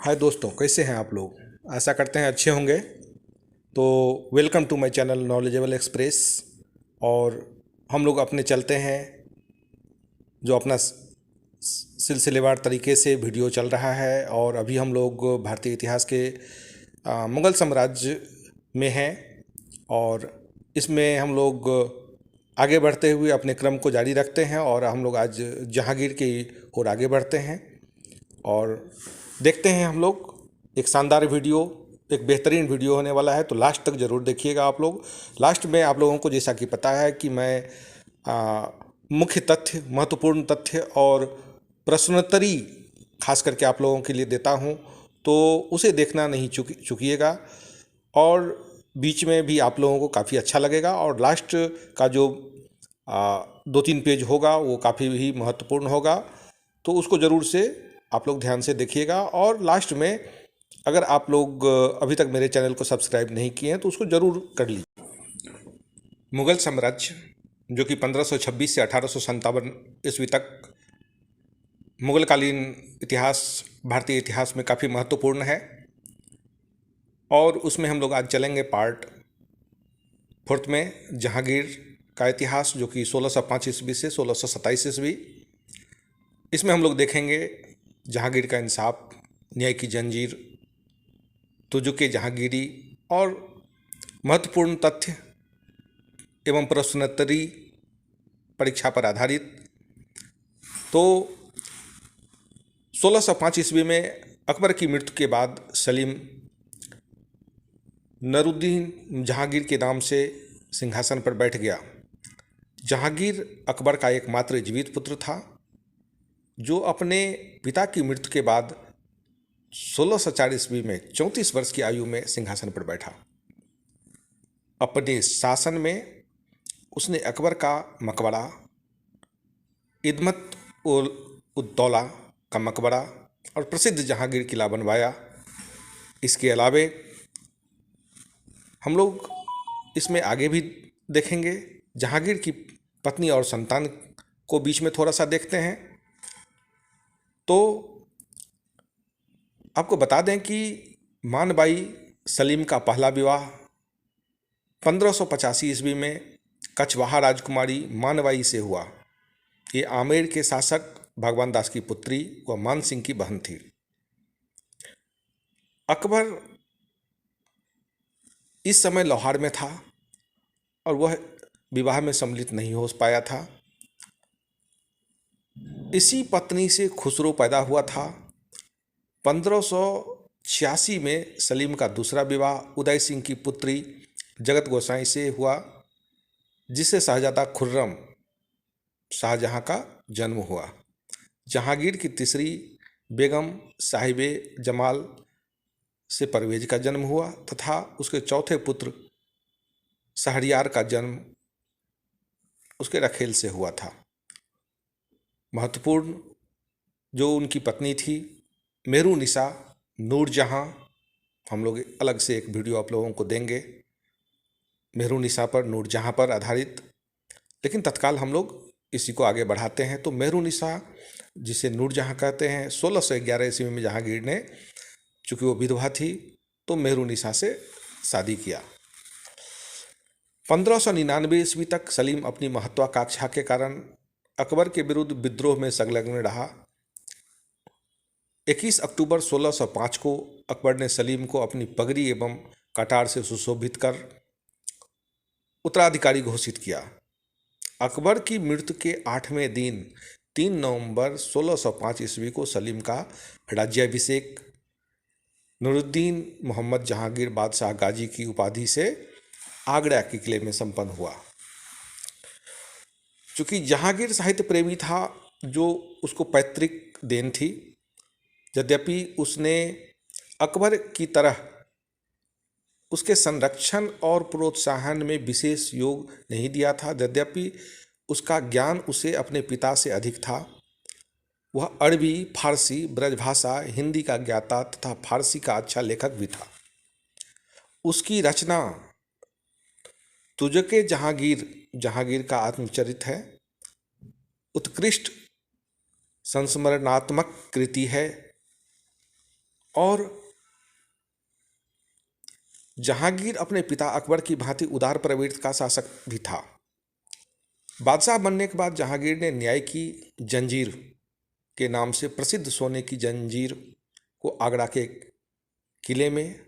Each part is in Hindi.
हाय दोस्तों, कैसे हैं आप लोग। आशा करते हैं अच्छे होंगे। तो welcome to my channel knowledgeable express. और हम लोग अपने चलते हैं जो अपना सिलसिलेवार तरीके से वीडियो चल रहा है। और अभी हम लोग भारतीय इतिहास के मुग़ल साम्राज्य में हैं। और इसमें हम लोग आगे बढ़ते हुए अपने क्रम को जारी रखते हैं और हम लोग आज जहांगीर की ओर आगे बढ़ते हैं। और देखते हैं हम लोग एक शानदार वीडियो, एक बेहतरीन वीडियो होने वाला है। तो लास्ट तक ज़रूर देखिएगा आप लोग। लास्ट में आप लोगों को जैसा कि पता है कि मैं मुख्य तथ्य, महत्वपूर्ण तथ्य और प्रश्नोत्तरी खास करके आप लोगों के लिए देता हूं, तो उसे देखना नहीं चुकिएगा। और बीच में भी आप लोगों को काफ़ी अच्छा लगेगा। और लास्ट का जो 2-3 पेज होगा वो काफ़ी ही महत्वपूर्ण होगा, तो उसको ज़रूर से आप लोग ध्यान से देखिएगा। और लास्ट में अगर आप लोग अभी तक मेरे चैनल को सब्सक्राइब नहीं किए हैं तो उसको ज़रूर कर लीजिए। मुग़ल साम्राज्य जो कि 1526 से 1857 ईस्वी तक मुग़लकालीन इतिहास, भारतीय इतिहास में काफ़ी महत्वपूर्ण है। और उसमें हम लोग आज चलेंगे पार्ट 4 में, जहांगीर का इतिहास जो कि 1605 ईस्वी से 1627 ईस्वी। इसमें हम लोग देखेंगे जहांगीर का इंसाफ, न्याय की जंजीर, तुजुके जहांगीरी और महत्वपूर्ण तथ्य एवं प्रश्नोत्तरी परीक्षा पर आधारित। तो 1605 ईस्वी में अकबर की मृत्यु के बाद सलीम नूरुद्दीन जहांगीर के नाम से सिंहासन पर बैठ गया। जहांगीर अकबर का एकमात्र जीवित पुत्र था जो अपने पिता की मृत्यु के बाद 1604 ईस्वी में 34 वर्ष की आयु में सिंहासन पर बैठा। अपने शासन में उसने अकबर का मकबरा, इदमत उल उद्दौला का मकबरा और प्रसिद्ध जहांगीर किला बनवाया। इसके अलावे हम लोग इसमें आगे भी देखेंगे। जहांगीर की पत्नी और संतान को बीच में थोड़ा सा देखते हैं। तो आपको बता दें कि मानबाई सलीम का पहला विवाह 1585 ईस्वी में कछवाहा राजकुमारी मानबाई से हुआ। ये आमेर के शासक भगवान दास की पुत्री व मान सिंह की बहन थी। अकबर इस समय लाहौर में था और वह विवाह में सम्मिलित नहीं हो पाया था। इसी पत्नी से खुसरो पैदा हुआ था। 1586 में सलीम का दूसरा विवाह उदय सिंह की पुत्री जगत गोसाई से हुआ, जिससे शहजादा खुर्रम शाहजहां का जन्म हुआ। जहांगीर की तीसरी बेगम साहिबे जमाल से परवेज का जन्म हुआ तथा उसके चौथे पुत्र शहरयार का जन्म उसके रखेल से हुआ था। महत्वपूर्ण जो उनकी पत्नी थी मेहरुनिसा नूरजहां, हम लोग अलग से एक वीडियो आप लोगों को देंगे मेहरुनिसा पर, नूरजहां पर आधारित। लेकिन तत्काल हम लोग इसी को आगे बढ़ाते हैं। तो मेहरुनिसा जिसे नूरजहां कहते हैं, 1611 ईस्वी में जहांगीर ने, चूँकि वो विधवा थी, तो मेहरुनिसा से शादी किया। 1599 ईस्वी तक सलीम अपनी महत्वाकांक्षा के कारण अकबर के विरुद्ध विद्रोह में संलग्न रहा। 21 अक्टूबर 1605 को अकबर ने सलीम को अपनी पगड़ी एवं कटार से सुशोभित कर उत्तराधिकारी घोषित किया। अकबर की मृत्यु के 8वें दिन 3 नवंबर 1605 ईस्वी को सलीम का राज्याभिषेक नूरुद्दीन मोहम्मद जहांगीर बादशाह गाजी की उपाधि से आगरा के किले में संपन्न हुआ। चूँकि जहांगीर साहित्य प्रेमी था, जो उसको पैतृक देन थी, यद्यपि उसने अकबर की तरह उसके संरक्षण और प्रोत्साहन में विशेष योग नहीं दिया था। यद्यपि उसका ज्ञान उसे अपने पिता से अधिक था। वह अरबी, फारसी, ब्रजभाषा, हिंदी का ज्ञाता तथा फारसी का अच्छा लेखक भी था। उसकी रचना तुजुके जहांगीर, जहांगीर का आत्मचरित है, उत्कृष्ट संस्मरणात्मक कृति है। और जहांगीर अपने पिता अकबर की भांति उदार प्रवृत्ति का शासक भी था। बादशाह बनने के बाद जहांगीर ने न्याय की जंजीर के नाम से प्रसिद्ध सोने की जंजीर को आगरा के किले में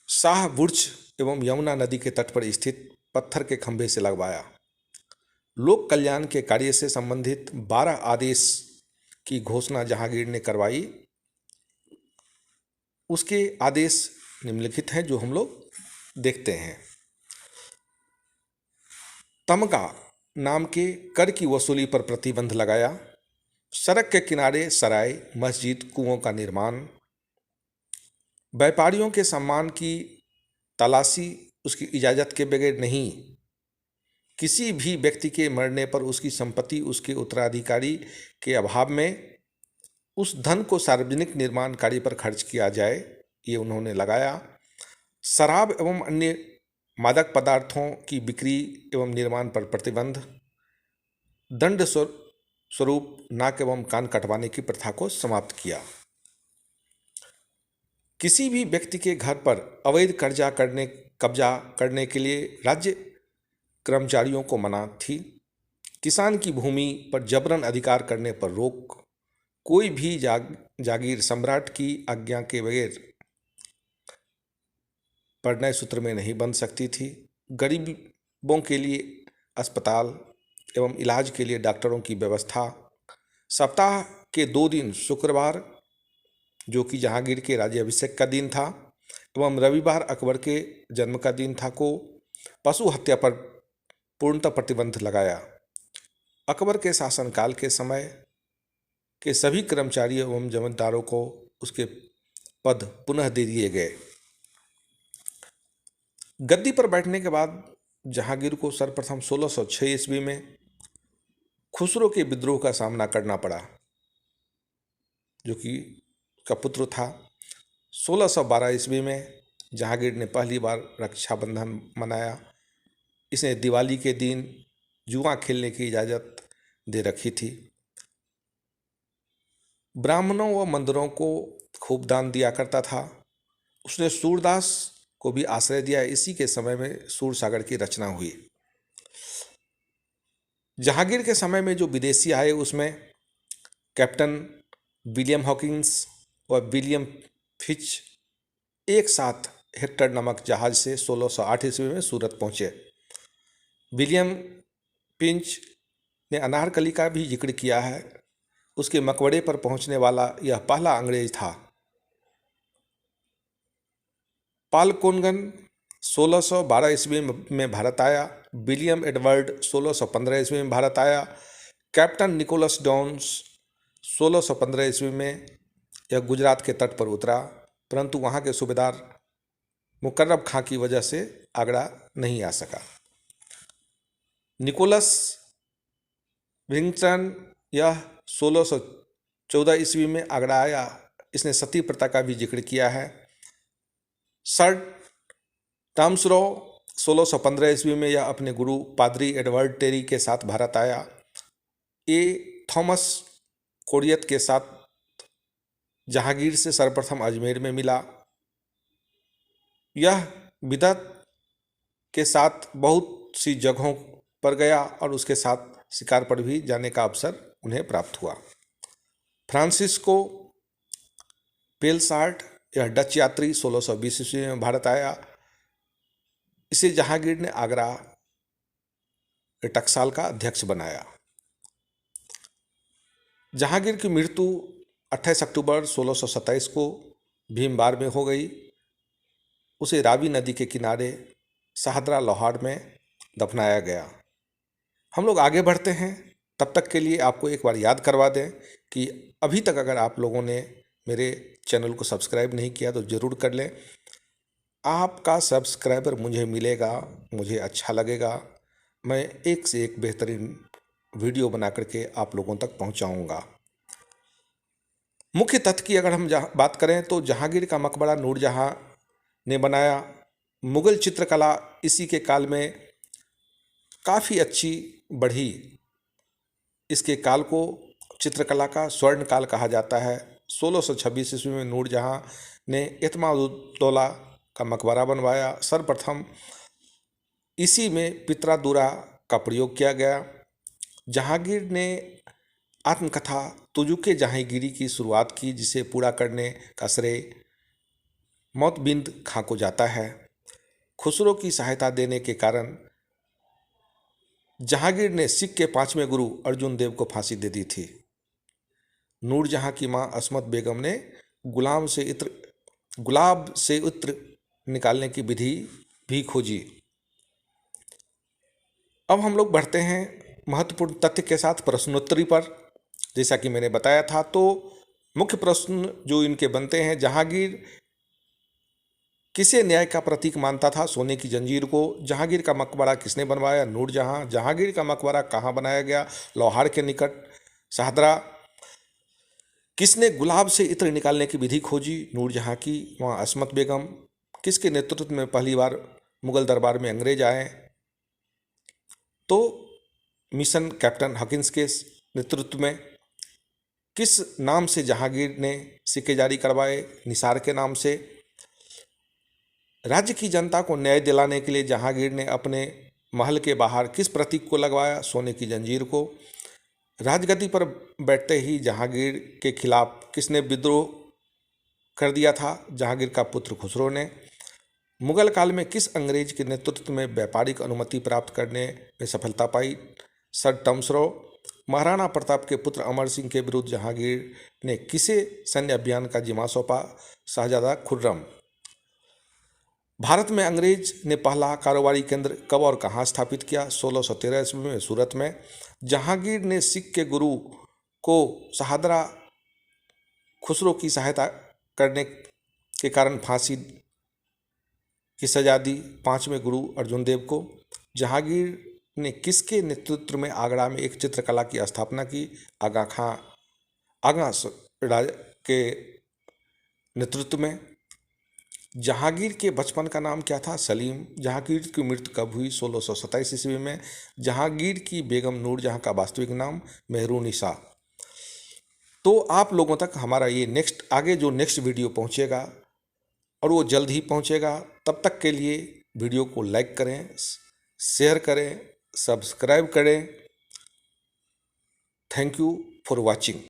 शाह बुर्ज एवं यमुना नदी के तट पर स्थित पत्थर के खंभे से लगवाया। लोक कल्याण के कार्य से संबंधित 12 आदेश की घोषणा जहांगीर ने करवाई। उसके आदेश निम्नलिखित हैं जो हम लोग देखते हैं। तमगा नाम के कर की वसूली पर प्रतिबंध लगाया। सड़क के किनारे सराय, मस्जिद, कुओं का निर्माण। व्यापारियों के सम्मान की तलाशी उसकी इजाज़त के बगैर नहीं। किसी भी व्यक्ति के मरने पर उसकी संपत्ति उसके उत्तराधिकारी के अभाव में उस धन को सार्वजनिक निर्माण कार्य पर खर्च किया जाए, ये उन्होंने लगाया। शराब एवं अन्य मादक पदार्थों की बिक्री एवं निर्माण पर प्रतिबंध। दंड स्वरूप नाक एवं कान कटवाने की प्रथा को समाप्त किया। किसी भी व्यक्ति के घर पर अवैध कब्जा करने के लिए राज्य कर्मचारियों को मना थी। किसान की भूमि पर जबरन अधिकार करने पर रोक। कोई भी जागीर सम्राट की आज्ञा के बगैर परिणय सूत्र में नहीं बन सकती थी। गरीबों के लिए अस्पताल एवं इलाज के लिए डॉक्टरों की व्यवस्था। सप्ताह के 2 दिन, शुक्रवार जो कि जहांगीर के राज्याभिषेक का दिन था एवं रविवार अकबर के जन्म का दिन था, को पशु हत्या पर पूर्णतः प्रतिबंध लगाया। अकबर के शासनकाल के समय के सभी कर्मचारियों एवं जमींदारों को उसके पद पुनः दे दिए गए। गद्दी पर बैठने के बाद जहांगीर को सर्वप्रथम 1606 ईस्वी में खुसरो के विद्रोह का सामना करना पड़ा, जो कि का पुत्र था। 1612 ईस्वी में जहांगीर ने पहली बार रक्षाबंधन मनाया। इसने दिवाली के दिन जुआ खेलने की इजाज़त दे रखी थी। ब्राह्मणों व मंदिरों को खूब दान दिया करता था। उसने सूरदास को भी आश्रय दिया। इसी के समय में सूरसागर की रचना हुई। जहांगीर के समय में जो विदेशी आए उसमें कैप्टन विलियम हॉकिंस और विलियम फिच एक साथ हेक्टर नामक जहाज से 1608 ईस्वी में सूरत पहुँचे। विलियम पिंच ने अनारकली का भी जिक्र किया है। उसके मकबरे पर पहुंचने वाला यह पहला अंग्रेज था। पालकोनगन 1612 ईस्वी में भारत आया। विलियम एडवर्ड 1615 ईस्वी में भारत आया। कैप्टन निकोलस डॉन्स 1615 ईस्वी में यह गुजरात के तट पर उतरा, परंतु वहाँ के सूबेदार मुकर्रब खां की वजह से आगरा नहीं आ सका। निकोलस विंगटन यह 1614 ईस्वी में आगरा आया। इसने सती प्रथा का भी जिक्र किया है। सर टॉमसरो 1615 ईस्वी में यह अपने गुरु पादरी एडवर्ड टेरी के साथ भारत आया। ए थॉमस कोरियत के साथ जहांगीर से सर्वप्रथम अजमेर में मिला। यह बिदत के साथ बहुत सी जगहों पर गया और उसके साथ शिकार पर भी जाने का अवसर उन्हें प्राप्त हुआ। फ्रांसिस्को पेलसार्ट यह डच यात्री 1620 ईस्वी में भारत आया। इसे जहांगीर ने आगरा के टकसाल का अध्यक्ष बनाया। जहांगीर की मृत्यु 28 अक्टूबर 1627 को भीमबार में हो गई। उसे रावी नदी के किनारे शाहदरा लोहार में दफनाया गया। हम लोग आगे बढ़ते हैं। तब तक के लिए आपको एक बार याद करवा दें कि अभी तक अगर आप लोगों ने मेरे चैनल को सब्सक्राइब नहीं किया तो ज़रूर कर लें। आपका सब्सक्राइबर मुझे मिलेगा, मुझे अच्छा लगेगा। मैं एक से एक बेहतरीन वीडियो बना करके आप लोगों तक पहुंचाऊंगा। मुख्य तथ्य की अगर हम बात करें तो जहांगीर का मकबरा नूरजहां ने बनाया। मुग़ल चित्रकला इसी के काल में काफ़ी अच्छी बढ़ी। इसके काल को चित्रकला का स्वर्ण काल कहा जाता है। 1626 ईस्वी में नूरजहां ने एतमादुद्दौला का मकबरा बनवाया। सर्वप्रथम इसी में पितरादुरा का प्रयोग किया गया। जहांगीर ने आत्मकथा तुजुके जहांगीरी की शुरुआत की, जिसे पूरा करने का श्रेय मोतबिंद खां को जाता है। खुसरो की सहायता देने के कारण जहांगीर ने सिख के 5वें गुरु अर्जुन देव को फांसी दे दी थी। नूरजहां की मां असमत बेगम ने गुलाब से इत्र निकालने की विधि भी खोजी। अब हम लोग बढ़ते हैं महत्वपूर्ण तथ्य के साथ प्रश्नोत्तरी पर। जैसा कि मैंने बताया था, तो मुख्य प्रश्न जो इनके बनते हैं, जहांगीर किसे न्याय का प्रतीक मानता था? सोने की जंजीर को। जहांगीर का मकबरा किसने बनवाया? नूरजहां। जहांगीर का मकबरा कहाँ बनाया गया? लोहार के निकट, शाहदरा। किसने गुलाब से इत्र निकालने की विधि खोजी? नूरजहां की मां असमत बेगम। किसके नेतृत्व में पहली बार मुगल दरबार में अंग्रेज आए? तो मिशन कैप्टन हकिंस के नेतृत्व में। किस नाम से जहांगीर ने सिक्के जारी करवाए? निसार के नाम से। राज्य की जनता को न्याय दिलाने के लिए जहांगीर ने अपने महल के बाहर किस प्रतीक को लगवाया? सोने की जंजीर को। राजगद्दी पर बैठते ही जहांगीर के खिलाफ किसने विद्रोह कर दिया था? जहांगीर का पुत्र खुसरो ने। मुगल काल में किस अंग्रेज के नेतृत्व में व्यापारिक अनुमति प्राप्त करने में सफलता पाई? सर टम्सरो। महाराणा प्रताप के पुत्र अमर सिंह के विरुद्ध जहांगीर ने किसे सैन्य अभियान का जिम्मा सौंपा? शाहजादा खुर्रम। भारत में अंग्रेज ने पहला कारोबारी केंद्र कब और कहाँ स्थापित किया? 1613 ईस्वी में सूरत में। जहांगीर ने सिख के गुरु को शाहदरा खुसरो की सहायता करने के कारण फांसी की सजा दी 5वें गुरु अर्जुन देव को। जहांगीर ने किसके नेतृत्व में आगरा में एक चित्रकला की स्थापना की? आगा राज के नेतृत्व में। जहांगीर के बचपन का नाम क्या था? सलीम। जहांगीर की मृत्यु कब हुई? 1627 ईस्वी में। जहांगीर की बेगम नूरजहां का वास्तविक नाम मेहरुनिसा। तो आप लोगों तक हमारा ये आगे जो नेक्स्ट वीडियो पहुंचेगा, और वो जल्द ही पहुंचेगा। तब तक के लिए वीडियो को लाइक करें, शेयर करें, सब्सक्राइब करें। Thank you for watching.